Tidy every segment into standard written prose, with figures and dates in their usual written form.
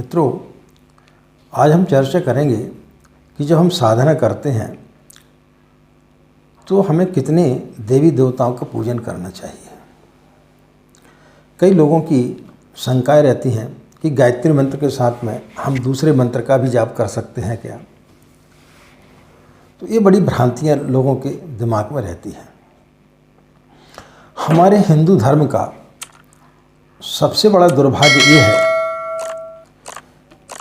मित्रों, आज हम चर्चा करेंगे कि जब हम साधना करते हैं तो हमें कितने देवी देवताओं का पूजन करना चाहिए। कई लोगों की शंकाएं रहती हैं कि गायत्री मंत्र के साथ में हम दूसरे मंत्र का भी जाप कर सकते हैं क्या। तो ये बड़ी भ्रांतियां लोगों के दिमाग में रहती हैं। हमारे हिंदू धर्म का सबसे बड़ा दुर्भाग्य ये है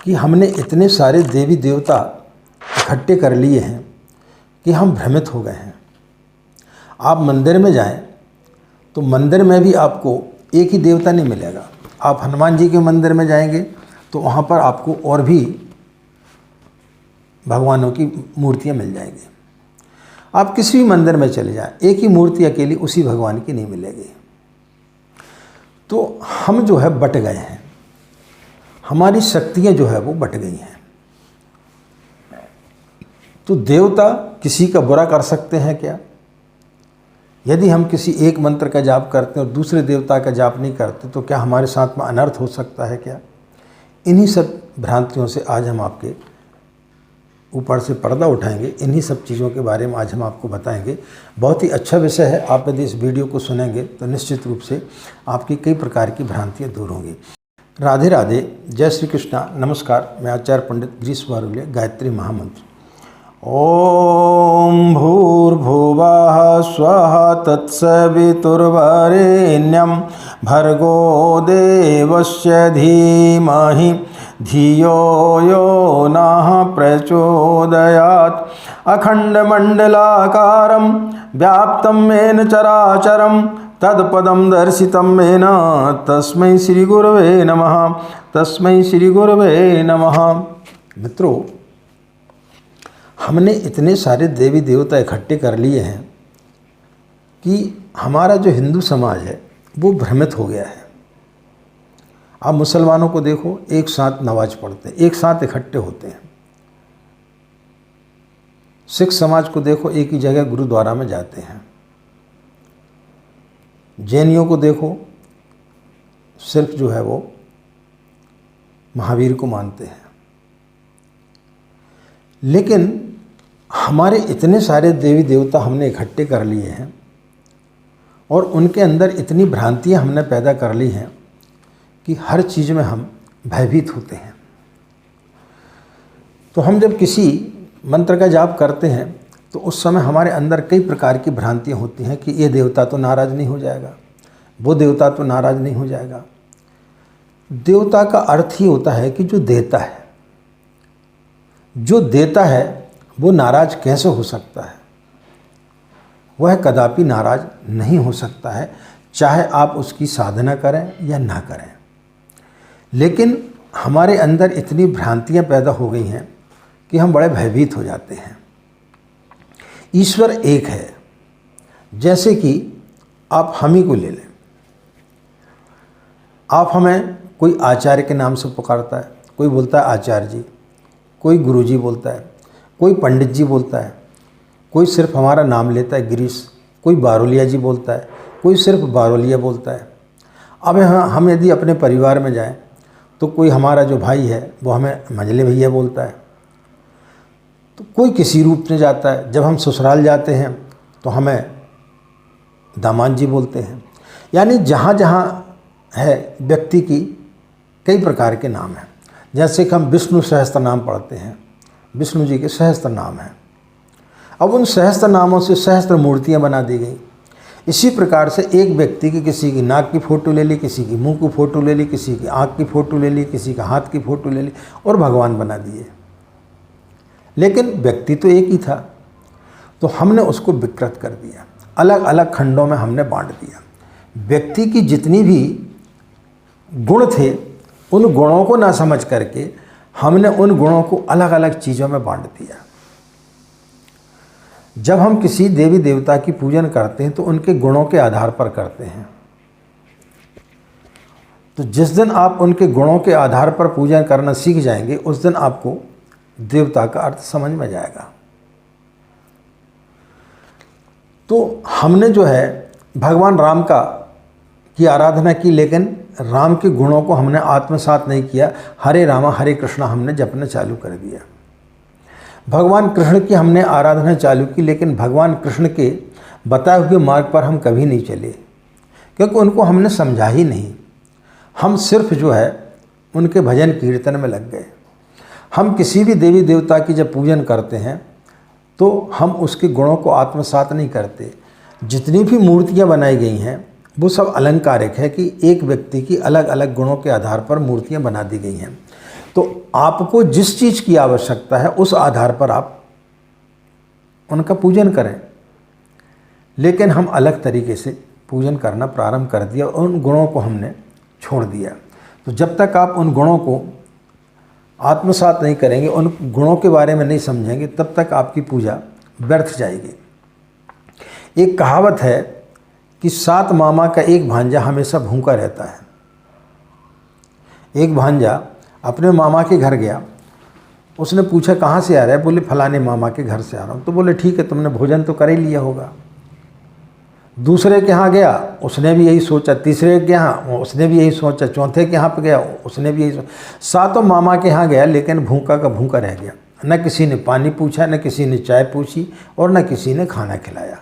कि हमने इतने सारे देवी देवता इकट्ठे कर लिए हैं कि हम भ्रमित हो गए हैं। आप मंदिर में जाएं तो मंदिर में भी आपको एक ही देवता नहीं मिलेगा। आप हनुमान जी के मंदिर में जाएंगे तो वहाँ पर आपको और भी भगवानों की मूर्तियाँ मिल जाएंगी। आप किसी भी मंदिर में चले जाएं, एक ही मूर्ति अकेली उसी भगवान की नहीं मिलेगी। तो हम जो है बट गए हैं, हमारी शक्तियाँ जो है वो बट गई हैं। तो देवता किसी का बुरा कर सकते हैं क्या? यदि हम किसी एक मंत्र का जाप करते हैं और दूसरे देवता का जाप नहीं करते तो क्या हमारे साथ में अनर्थ हो सकता है क्या? इन्हीं सब भ्रांतियों से आज हम आपके ऊपर से पर्दा उठाएंगे। इन्हीं सब चीज़ों के बारे में आज हम आपको बताएंगे। बहुत ही अच्छा विषय है। आप यदि इस वीडियो को सुनेंगे तो निश्चित रूप से आपकी कई प्रकार की भ्रांतियाँ दूर होंगी। राधे राधे, जय श्री कृष्णा, नमस्कार। मैं आचार्य पंडित गिरीश वारुल्य, गायत्री महामंत्र। ओम भूर्भुवः स्वः तत्सवितुर्वरेण्यं भर्गो देवस्य धीमहि धियो यो नः प्रचोदयात्। अखण्डमण्डलाकारं व्याप्तं येन चराचरं तत्पदं दर्शितं येन तस्मै श्री गुरवे नमः। तस्मै श्री गुरवे नमः। मित्रों, हमने इतने सारे देवी देवता इकट्ठे कर लिए हैं कि हमारा जो हिंदू समाज है वो भ्रमित हो गया है। आप मुसलमानों को देखो, एक साथ नमाज पढ़ते हैं, एक साथ इकट्ठे होते हैं। सिख समाज को देखो, एक ही जगह गुरुद्वारा में जाते हैं। जैनियों को देखो, सिर्फ जो है वो महावीर को मानते हैं। लेकिन हमारे इतने सारे देवी देवता हमने इकट्ठे कर लिए हैं और उनके अंदर इतनी भ्रांतियां हमने पैदा कर ली हैं कि हर चीज़ में हम भयभीत होते हैं। तो हम जब किसी मंत्र का जाप करते हैं तो उस समय हमारे अंदर कई प्रकार की भ्रांतियां होती हैं कि ये देवता तो नाराज़ नहीं हो जाएगा, वो देवता तो नाराज़ नहीं हो जाएगा। देवता का अर्थ ही होता है कि जो देता है। जो देता है वो नाराज़ कैसे हो सकता है? वह कदापि नाराज़ नहीं हो सकता है, चाहे आप उसकी साधना करें या ना करें। लेकिन हमारे अंदर इतनी भ्रांतियां पैदा हो गई हैं कि हम बड़े भयभीत हो जाते हैं। ईश्वर एक है। जैसे कि आप हम ही को ले लें। आप हमें कोई आचार्य के नाम से पुकारता है, कोई बोलता है आचार्य जी, कोई गुरु जी बोलता है, कोई पंडित जी बोलता है, कोई सिर्फ हमारा नाम लेता है गिरीश, कोई बारोलिया जी बोलता है, कोई सिर्फ बारोलिया बोलता है। अब हम यदि अपने परिवार में जाएं तो कोई हमारा जो भाई है वो हमें मंझले भैया बोलता है, तो कोई किसी रूप में जाता है। जब हम ससुराल जाते हैं तो हमें दामाद जी बोलते हैं। यानी जहाँ जहाँ है व्यक्ति की कई प्रकार के नाम हैं। जैसे कि हम विष्णु सहस्त्र नाम पढ़ते हैं, विष्णु जी के सहस्त्र नाम हैं। अब उन सहस्त्र नामों से सहस्त्र मूर्तियां बना दी गई। इसी प्रकार से एक व्यक्ति की किसी की नाक की फ़ोटो ले ली, किसी की मुंह की फ़ोटो ले ली, किसी की आँख की फ़ोटो ले ली, किसी का हाथ की फ़ोटो ले ली और भगवान बना दिए। लेकिन व्यक्ति तो एक ही था। तो हमने उसको विकृत कर दिया, अलग अलग खंडों में हमने बांट दिया। व्यक्ति की जितनी भी गुण थे उन गुणों को ना समझ करके हमने उन गुणों को अलग अलग चीज़ों में बांट दिया। जब हम किसी देवी देवता की पूजन करते हैं तो उनके गुणों के आधार पर करते हैं। तो जिस दिन आप उनके गुणों के आधार पर पूजन करना सीख जाएंगे उस दिन आपको देवता का अर्थ समझ में जाएगा। तो हमने जो है भगवान राम की आराधना की, लेकिन राम के गुणों को हमने आत्मसात नहीं किया, हरे रामा हरे कृष्णा हमने जपना चालू कर दिया। भगवान कृष्ण की हमने आराधना चालू की, लेकिन भगवान कृष्ण के बताए हुए मार्ग पर हम कभी नहीं चले, क्योंकि उनको हमने समझा ही नहीं। हम सिर्फ जो है उनके भजन कीर्तन में लग गए। हम किसी भी देवी देवता की जब पूजन करते हैं तो हम उसके गुणों को आत्मसात नहीं करते। जितनी भी मूर्तियाँ बनाई गई हैं वो सब अलंकारिक है कि एक व्यक्ति की अलग अलग गुणों के आधार पर मूर्तियाँ बना दी गई हैं। तो आपको जिस चीज़ की आवश्यकता है उस आधार पर आप उनका पूजन करें, लेकिन हम अलग तरीके से पूजन करना प्रारंभ कर दिया और उन गुणों को हमने छोड़ दिया। तो जब तक आप उन गुणों को आत्मसात नहीं करेंगे, उन गुणों के बारे में नहीं समझेंगे, तब तक आपकी पूजा व्यर्थ जाएगी। एक कहावत है कि 7 मामा का एक भांजा हमेशा भूखा रहता है। एक भांजा अपने मामा के घर गया, उसने पूछा कहाँ से आ रहा है? बोले फलाने मामा के घर से आ रहा हूँ। तो बोले ठीक है, तुमने भोजन तो कर ही लिया होगा। दूसरे के यहाँ गया, उसने भी यही सोचा। तीसरे के यहाँ उसने भी यही सोचा। चौथे के यहाँ पे गया, उसने भी यही सोचा। 7 मामा के यहाँ गया, लेकिन भूखा का भूखा रह गया। न किसी ने पानी पूछा, न किसी ने चाय पूछी और न किसी ने खाना खिलाया।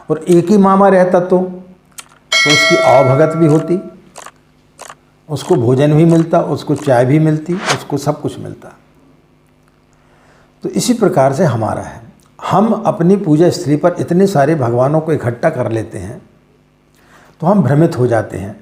और एक ही मामा रहता तो उसकी आवभगत भी होती, उसको भोजन भी मिलता, उसको चाय भी मिलती, उसको सब कुछ मिलता। तो इसी प्रकार से हमारा है, हम अपनी पूजा स्थली पर इतने सारे भगवानों को इकट्ठा कर लेते हैं तो हम भ्रमित हो जाते हैं।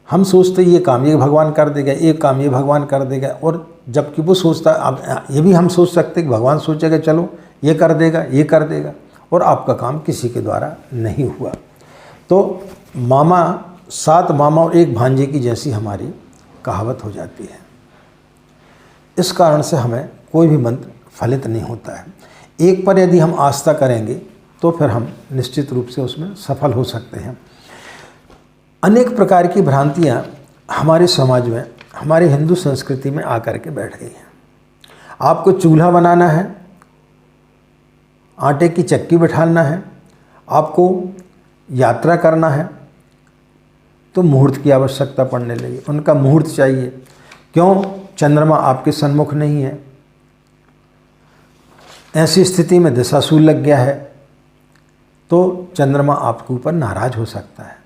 हम सोचते ये काम ये भगवान कर देगा, एक काम ये भगवान कर देगा, और जबकि वो सोचता, अब ये भी हम सोच सकते कि भगवान सोचेगा चलो ये कर देगा, ये कर देगा, और आपका काम किसी के द्वारा नहीं हुआ। तो मामा 7 मामा और एक भांजे की जैसी हमारी कहावत हो जाती है। इस कारण से हमें कोई भी मंत्र फलित नहीं होता है। एक पर यदि हम आस्था करेंगे तो फिर हम निश्चित रूप से उसमें सफल हो सकते हैं। अनेक प्रकार की भ्रांतियाँ हमारे समाज में, हमारी हिंदू संस्कृति में आकर के बैठ गई हैं। आपको चूल्हा बनाना है, आटे की चक्की बिठाना है, आपको यात्रा करना है, तो मुहूर्त की आवश्यकता पड़ने लगी। उनका मुहूर्त चाहिए। क्यों? चंद्रमा आपके सन्मुख नहीं है। ऐसी स्थिति में दशासूल लग गया है तो चंद्रमा आपके ऊपर नाराज हो सकता है,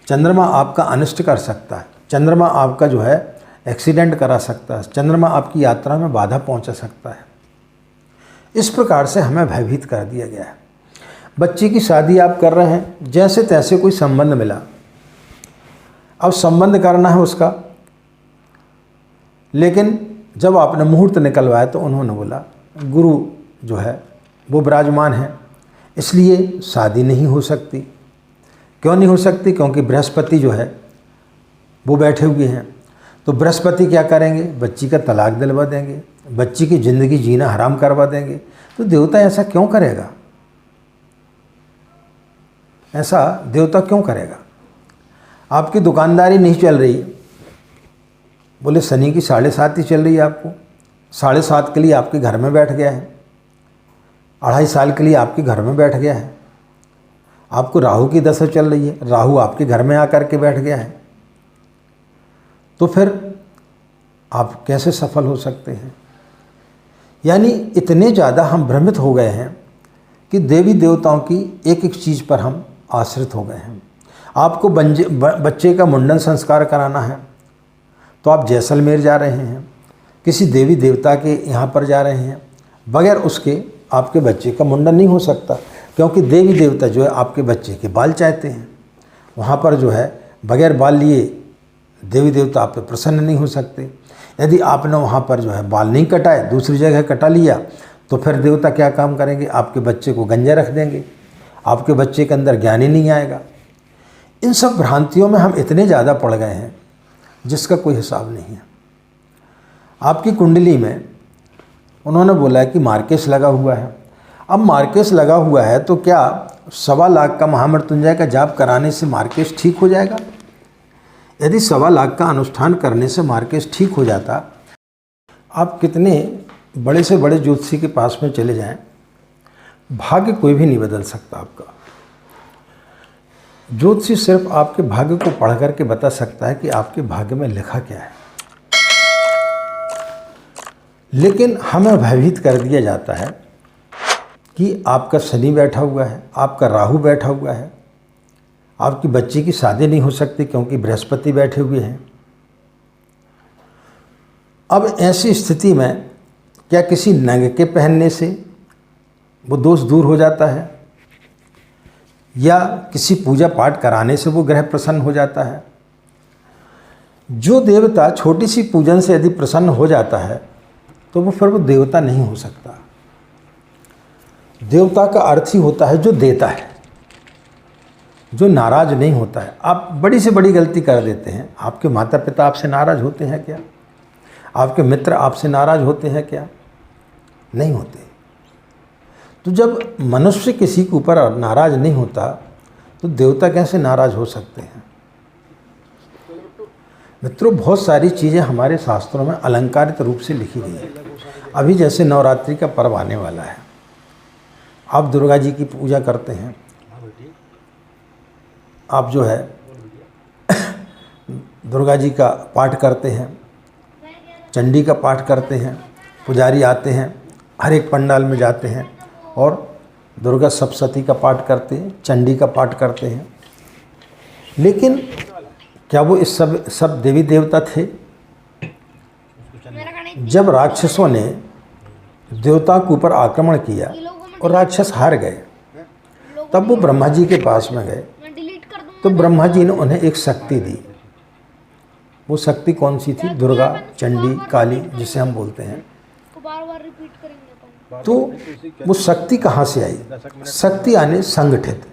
चंद्रमा आपका अनिष्ट कर सकता है, चंद्रमा आपका जो है एक्सीडेंट करा सकता है, चंद्रमा आपकी यात्रा में बाधा पहुंचा सकता है। इस प्रकार से हमें भयभीत कर दिया गया है। बच्चे की शादी आप कर रहे हैं, जैसे तैसे कोई संबंध मिला, अब संबंध करना है उसका, लेकिन जब आपने मुहूर्त निकलवाया तो उन्होंने बोला गुरु जो है वो विराजमान है, इसलिए शादी नहीं हो सकती। क्यों नहीं हो सकती? क्योंकि बृहस्पति जो है वो बैठे हुए हैं। तो बृहस्पति क्या करेंगे? बच्ची का तलाक दिलवा देंगे, बच्ची की ज़िंदगी जीना हराम करवा देंगे। तो देवता ऐसा क्यों करेगा? ऐसा देवता क्यों करेगा? आपकी दुकानदारी नहीं चल रही, बोले शनि की 7.5 ही चल रही है, आपको 7.5 के लिए आपके घर में बैठ गया है, 2.5 साल के लिए आपके घर में बैठ गया है। आपको राहु की दशा चल रही है, राहु आपके घर में आकर के बैठ गया है, तो फिर आप कैसे सफल हो सकते हैं? यानी इतने ज़्यादा हम भ्रमित हो गए हैं कि देवी देवताओं की एक एक चीज़ पर हम आश्रित हो गए हैं। आपको बच्चे का मुंडन संस्कार कराना है तो आप जैसलमेर जा रहे हैं, किसी देवी देवता के यहाँ पर जा रहे हैं, बगैर उसके आपके बच्चे का मुंडन नहीं हो सकता, क्योंकि देवी देवता जो है आपके बच्चे के बाल चाहते हैं। वहाँ पर जो है बगैर बाल लिए देवी देवता आप पे प्रसन्न नहीं हो सकते। यदि आपने वहाँ पर जो है बाल नहीं कटाए, दूसरी जगह कटा लिया, तो फिर देवता क्या काम करेंगे? आपके बच्चे को गंजा रख देंगे, आपके बच्चे के अंदर ज्ञान ही नहीं आएगा। इन सब भ्रांतियों में हम इतने ज़्यादा पड़ गए हैं जिसका कोई हिसाब नहीं है। आपकी कुंडली में उन्होंने बोला है कि मार्केश लगा हुआ है। अब मार्केश लगा हुआ है तो क्या 1.25 लाख का महामृत्युंजय का जाप कराने से मार्केश ठीक हो जाएगा? यदि 1.25 लाख का अनुष्ठान करने से मार्केश ठीक हो जाता, आप कितने बड़े से बड़े ज्योतिषी के पास में चले जाएं, भाग्य कोई भी नहीं बदल सकता आपका। ज्योतिषी सिर्फ आपके भाग्य को पढ़ करके बता सकता है कि आपके भाग्य में लिखा क्या है, लेकिन हमें भयभीत कर दिया जाता है कि आपका शनि बैठा हुआ है, आपका राहु बैठा हुआ है, आपकी बच्ची की शादी नहीं हो सकती क्योंकि बृहस्पति बैठे हुए हैं। अब ऐसी स्थिति में क्या किसी नग के पहनने से वो दोष दूर हो जाता है, या किसी पूजा पाठ कराने से वो ग्रह प्रसन्न हो जाता है? जो देवता छोटी सी पूजन से यदि प्रसन्न हो जाता है तो वो फिर वो देवता नहीं हो सकता। देवता का अर्थ ही होता है जो देता है, जो नाराज नहीं होता है। आप बड़ी से बड़ी गलती कर देते हैं। आपके माता पिता आपसे नाराज होते हैं क्या? आपके मित्र आपसे नाराज होते हैं क्या? नहीं होते। तो जब मनुष्य किसी के ऊपर नाराज नहीं होता तो देवता कैसे नाराज हो सकते हैं? मित्रों, बहुत सारी चीज़ें हमारे शास्त्रों में अलंकारित रूप से लिखी गई हैं। अभी जैसे नवरात्रि का पर्व आने वाला है, आप दुर्गा जी की पूजा करते हैं, आप जो है दुर्गा जी का पाठ करते हैं, चंडी का पाठ करते हैं, पुजारी आते हैं, हर एक पंडाल में जाते हैं और दुर्गा सप्तशती का पाठ करते हैं, चंडी का पाठ करते हैं। लेकिन क्या वो इस सब देवी देवता थे? जब राक्षसों ने देवता के ऊपर आक्रमण किया और राक्षस हार गए, तब वो ब्रह्मा जी के पास में गए तो ब्रह्मा जी ने उन्हें एक शक्ति दी। वो शक्ति कौन सी थी? दुर्गा, चंडी, काली जिसे हम बोलते हैं। तो वो शक्ति कहाँ से आई? शक्ति आने संगठित।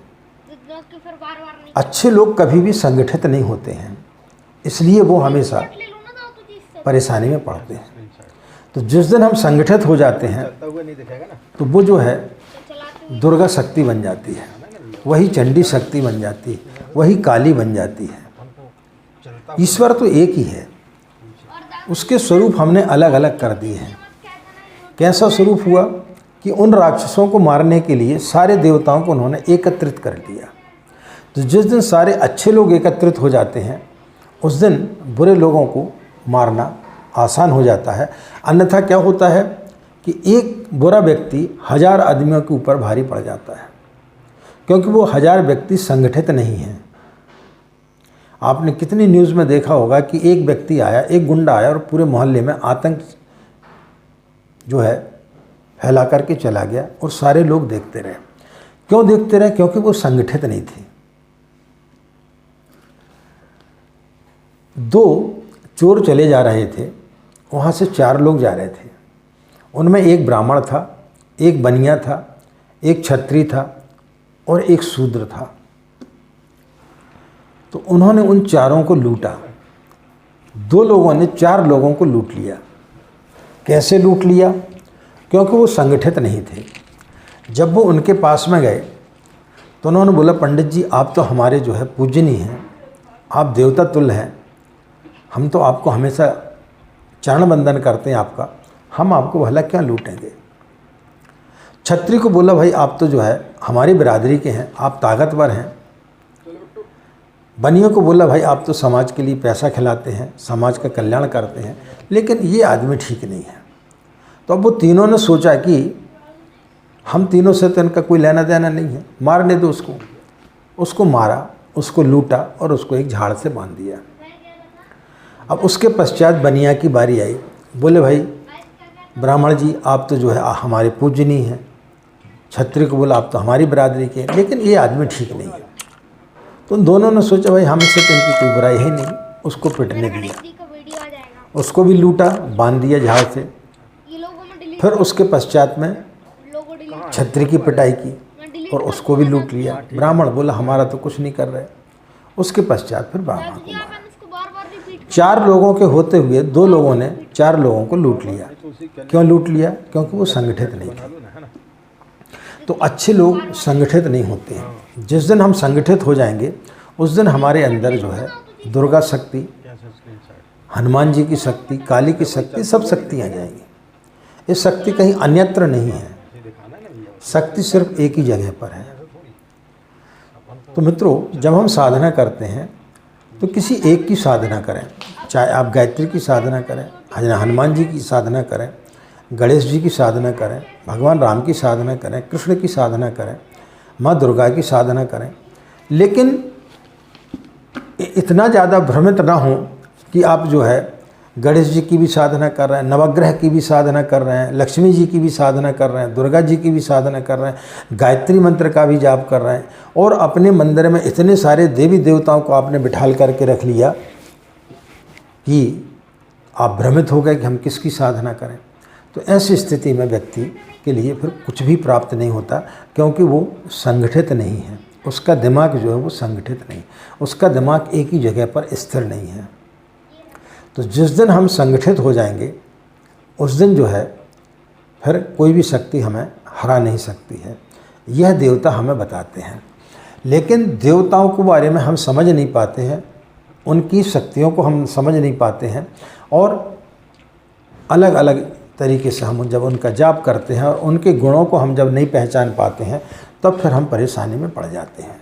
अच्छे लोग कभी भी संगठित नहीं होते हैं, इसलिए वो हमेशा परेशानी में पड़ते हैं। तो जिस दिन हम संगठित हो जाते हैं तो वो जो है दुर्गा शक्ति बन जाती है, वही चंडी शक्ति बन जाती है, वही काली बन जाती है। ईश्वर तो एक ही है, उसके स्वरूप हमने अलग अलग कर दिए हैं। कैसा स्वरूप हुआ कि उन राक्षसों को मारने के लिए सारे देवताओं को उन्होंने एकत्रित कर लिया। तो जिस दिन सारे अच्छे लोग एकत्रित हो जाते हैं उस दिन बुरे लोगों को मारना आसान हो जाता है। अन्यथा क्या होता है कि एक बुरा व्यक्ति 1000 आदमियों के ऊपर भारी पड़ जाता है, क्योंकि वो 1000 व्यक्ति संगठित नहीं हैं। आपने कितनी न्यूज़ में देखा होगा कि एक व्यक्ति आया, एक गुंडा आया और पूरे मोहल्ले में आतंक जो है फैला करके चला गया और सारे लोग देखते रहे। क्यों देखते रहे? क्योंकि वो संगठित नहीं थे। 2 चोर चले जा रहे थे, वहाँ से 4 लोग जा रहे थे। उनमें एक ब्राह्मण था, एक बनिया था, एक क्षत्रिय था और एक शूद्र था। तो उन्होंने उन चारों को लूटा। 2 लोगों ने 4 लोगों को लूट लिया। कैसे लूट लिया? क्योंकि वो संगठित नहीं थे। जब वो उनके पास में गए तो उन्होंने बोला, पंडित जी आप तो हमारे जो है पूजनीय हैं, आप देवता तुल्य हैं, हम तो आपको हमेशा चरण बंदन करते हैं आपका, हम आपको भला क्या लूटेंगे। क्षत्रिय को बोला, भाई आप तो जो है हमारी बिरादरी के हैं, आप ताकतवर हैं। बनियों को बोला, भाई आप तो समाज के लिए पैसा खिलाते हैं, समाज का कल्याण करते हैं, लेकिन ये आदमी ठीक नहीं है। तो अब वो तीनों ने सोचा कि हम तीनों से तो इनका कोई लेना देना नहीं है, मारने दो उसको। उसको मारा, उसको लूटा और उसको एक झाड़ से बांध दिया। अब उसके पश्चात बनिया की बारी आई। बोले, भाई ब्राह्मण जी आप तो जो है हमारे पूजनीय हैं। क्षत्रिय को बोला, आप तो हमारी बिरादरी के हैं, लेकिन ये आदमी ठीक नहीं है। तो उन दोनों ने सोचा, भाई हमसे तो इनकी कोई बुराई है नहीं, उसको पिटने दिया। उसको भी लूटा, बांध दिया झाड़ से। फिर उसके पश्चात में क्षत्रिय की पिटाई की और उसको भी लूट लिया। ब्राह्मण बोला, हमारा तो कुछ नहीं कर रहे। उसके पश्चात फिर ब्राह्मण को मारा। 4 लोगों के होते हुए 2 लोगों ने 4 लोगों को लूट लिया। क्यों लूट लिया? क्योंकि वो संगठित नहीं थे। तो अच्छे लोग संगठित नहीं होते हैं। जिस दिन हम संगठित हो जाएंगे उस दिन हमारे अंदर जो है दुर्गा शक्ति, हनुमान जी की शक्ति, काली की शक्ति, सब शक्ति आ जाएंगी। ये शक्ति कहीं अन्यत्र नहीं है, शक्ति सिर्फ एक ही जगह पर है। तो मित्रों, जब हम साधना करते हैं तो किसी एक की साधना करें, चाहे आप गायत्री की साधना करें, हनुमान जी की साधना करें, गणेश जी की साधना करें, भगवान राम की साधना करें, कृष्ण की साधना करें, माँ दुर्गा की साधना करें, लेकिन इतना ज़्यादा भ्रमित ना हो कि आप जो है गणेश जी की भी साधना कर रहे हैं, नवग्रह की भी साधना कर रहे हैं, लक्ष्मी जी की भी साधना कर रहे हैं, दुर्गा जी की भी साधना कर रहे हैं, गायत्री मंत्र का भी जाप कर रहे हैं, और अपने मंदिर में इतने सारे देवी देवताओं को आपने बिठाल करके रख लिया कि आप भ्रमित हो गए कि हम किसकी साधना करें। तो ऐसी स्थिति में व्यक्ति के लिए फिर कुछ भी प्राप्त नहीं होता, क्योंकि वो संगठित नहीं है, उसका दिमाग जो है वो संगठित नहीं, उसका दिमाग एक ही जगह पर स्थिर नहीं है। तो जिस दिन हम संगठित हो जाएंगे उस दिन जो है फिर कोई भी शक्ति हमें हरा नहीं सकती है, यह देवता हमें बताते हैं। लेकिन देवताओं के बारे में हम समझ नहीं पाते हैं, उनकी शक्तियों को हम समझ नहीं पाते हैं, और अलग अलग तरीके से हम जब उनका जाप करते हैं और उनके गुणों को हम जब नहीं पहचान पाते हैं तब फिर हम परेशानी में पड़ जाते हैं।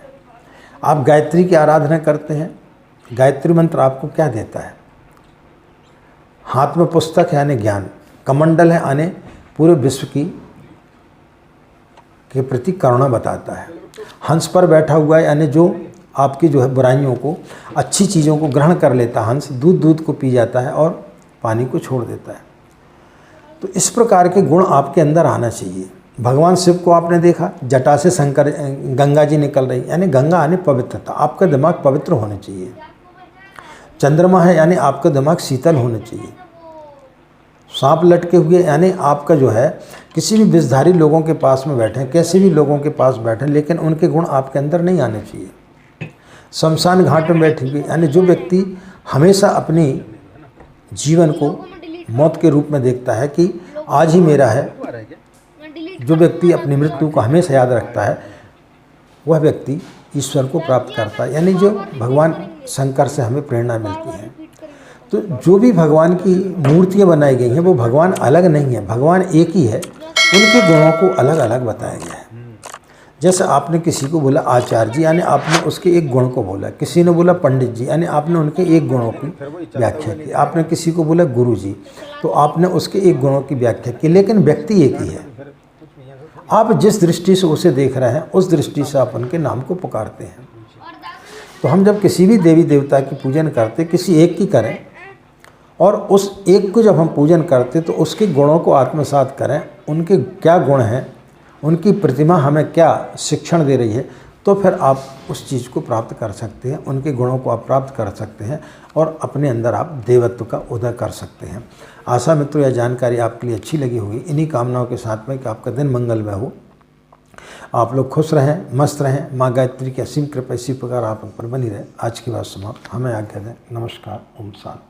आप गायत्री की आराधना करते हैं, गायत्री मंत्र आपको क्या देता है? हाथ में पुस्तक है यानी ज्ञान, कमंडल है यानी पूरे विश्व की के प्रति करुणा बताता है, हंस पर बैठा हुआ है यानी जो आपकी जो है बुराइयों को, अच्छी चीज़ों को ग्रहण कर लेता है। हंस दूध को पी जाता है और पानी को छोड़ देता है। तो इस प्रकार के गुण आपके अंदर आना चाहिए। भगवान शिव को आपने देखा, जटा से शंकर गंगा जी निकल रही, यानी गंगा यानी पवित्रता, आपका दिमाग पवित्र होना चाहिए। चंद्रमा है यानी आपका दिमाग शीतल होना चाहिए। सांप लटके हुए यानी आपका जो है किसी भी विषधारी लोगों के पास में बैठे, कैसे भी लोगों के पास बैठे, लेकिन उनके गुण आपके अंदर नहीं आने चाहिए। शमशान घाट में बैठे हुए यानी जो व्यक्ति हमेशा अपनी जीवन को मौत के रूप में देखता है कि आज ही मेरा है, जो व्यक्ति अपनी मृत्यु को हमेशा याद रखता है, वह व्यक्ति ईश्वर को प्राप्त करता है, यानी जो भगवान शंकर से हमें प्रेरणा मिलती है। तो जो भी भगवान की मूर्तियाँ बनाई गई हैं वो भगवान अलग नहीं है, भगवान एक ही है, उनके गुणों को अलग अलग बताया गया है। जैसे आपने किसी को बोला आचार्य जी, यानी आपने उसके एक गुण को बोला, किसी ने बोला पंडित जी, यानी आपने उनके एक गुणों की व्याख्या की, आपने किसी को बोला गुरु जी, तो आपने उसके एक गुणों की व्याख्या की, लेकिन व्यक्ति एक ही है। आप जिस दृष्टि से उसे देख रहे हैं उस दृष्टि से आप उनके नाम को पुकारते हैं। तो हम जब किसी भी देवी देवता की पूजन करते, किसी एक की करें, और उस एक को जब हम पूजन करते तो उसके गुणों को आत्मसात करें, उनके क्या गुण हैं, उनकी प्रतिमा हमें क्या शिक्षण दे रही है, तो फिर आप उस चीज़ को प्राप्त कर सकते हैं, उनके गुणों को आप प्राप्त कर सकते हैं और अपने अंदर आप देवत्व का उदय कर सकते हैं। आशा मित्रों यह जानकारी आपके लिए अच्छी लगी होगी। इन्हीं कामनाओं के साथ में कि आपका दिन मंगलमय हो, आप लोग खुश रहें, मस्त रहें, माँ गायत्री की असीम कृपा इसी प्रकार आप पर बनी रहे। आज की बात समाप्त, हमें आज्ञा दें। नमस्कार, ओम शांति।